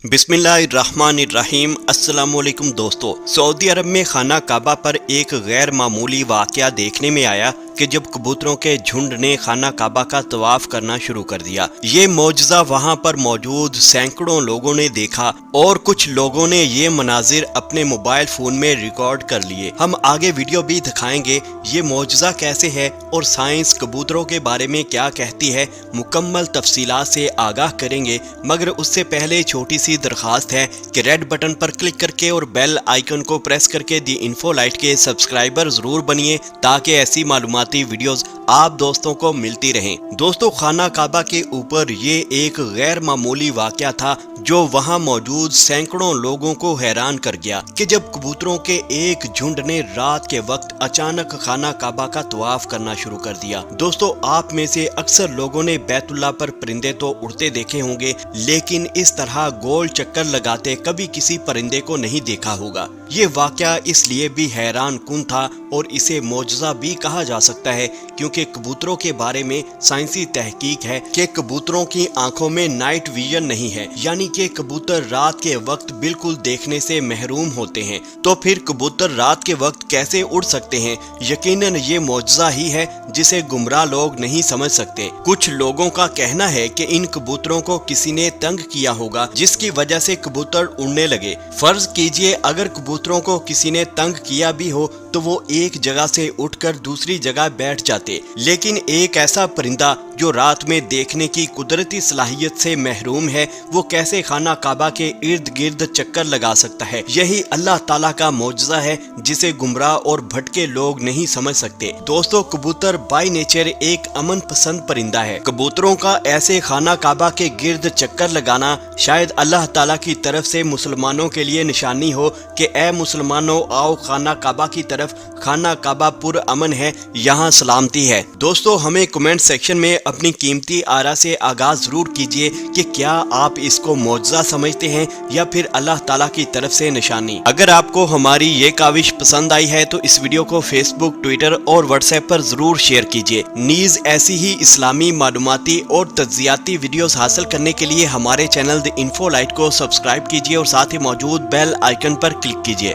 बिस्मिल्लाहिर्रहमानिर्रहीम। अस्सलाम वालेकुम दोस्तों। सऊदी अरब में खाना काबा पर एक गैर मामूली वाक़या देखने में आया कि जब कबूतरों के झुंड ने खाना काबा का तवाफ करना शुरू कर दिया। ये मौजज़ा वहाँ पर मौजूद सैकड़ों लोगों ने देखा और कुछ लोगों ने ये मनाजिर अपने मोबाइल फ़ोन में रिकॉर्ड कर लिए। हम आगे वीडियो भी दिखाएंगे ये मौजज़ा कैसे है और साइंस कबूतरों के बारे में क्या कहती है, मुकम्मल तफसीलात से आगाह करेंगे। मगर उससे पहले छोटी सी दरखास्त है कि रेड बटन पर क्लिक करके और बेल आइकन को प्रेस करके दी इन्फो लाइट के सब्सक्राइबर जरूर बनिए ताकि ऐसी मालूमाती वीडियोस आप दोस्तों को मिलती रहें। दोस्तों, खाना काबा के ऊपर ये एक गैर मामूली वाक़या था जो वहां मौजूद सैकड़ों लोगों को हैरान कर गया कि जब कबूतरों के एक झुंड ने रात के वक्त अचानक खाना काबा का तवाफ करना शुरू कर दिया। दोस्तों, आप में से अक्सर लोगों ने बैतुल्लाह पर परिंदे तो उड़ते देखे होंगे, लेकिन इस तरह गोल चक्कर लगाते कभी किसी परिंदे को नहीं देखा होगा। ये वाक़या इसलिए भी हैरान कुन था और इसे मौजज़ा भी कहा जा सकता है क्योंकि कबूतरों के बारे में साइंसी तहकीक है कि कबूतरों की आंखों में नाइट विजन नहीं है, यानी कि कबूतर रात के वक्त बिल्कुल देखने से महरूम होते हैं। तो फिर कबूतर रात के वक्त कैसे उड़ सकते हैं? यकीनन ये मौजज़ा ही है जिसे गुमराह लोग नहीं समझ सकते। कुछ लोगों का कहना है कि इन कबूतरों को किसी ने तंग किया होगा जिसकी वजह से कबूतर उड़ने लगे। फर्ज कीजिए अगर कबूतरों को किसी ने तंग किया भी हो तो वो एक जगह से उठकर दूसरी जगह बैठ जाते, लेकिन एक ऐसा परिंदा जो रात में देखने की कुदरती सलाहियत से महरूम है वो कैसे खाना काबा के इर्द गिर्द चक्कर लगा सकता है? यही अल्लाह ताला का मौजज़ा है जिसे गुमराह और भटके लोग नहीं समझ सकते। दोस्तों, कबूतर बाय नेचर एक अमन पसंद परिंदा है। कबूतरों का ऐसे खाना काबा के गिर्द चक्कर लगाना शायद अल्लाह ताला की तरफ से मुसलमानों के लिए निशानी हो कि ए मुसलमानों, आओ खाना काबा की तरफ। खाना काबा पुर अमन है, यहाँ सलामती है। दोस्तों, हमें कमेंट सेक्शन में अपनी कीमती आरा से आगाज जरूर कीजिए कि क्या आप इसको मौजज़ा समझते हैं या फिर अल्लाह ताला की तरफ से निशानी। अगर आपको हमारी ये काविश पसंद आई है तो इस वीडियो को फेसबुक, ट्विटर और व्हाट्सएप पर जरूर शेयर कीजिए। नीज ऐसी ही इस्लामी मालूमाती और तज्जियाती वीडियोस हासिल करने के लिए हमारे चैनल द इन्फो लाइट को सब्सक्राइब कीजिए और साथ ही मौजूद बेल आइकन पर क्लिक कीजिए।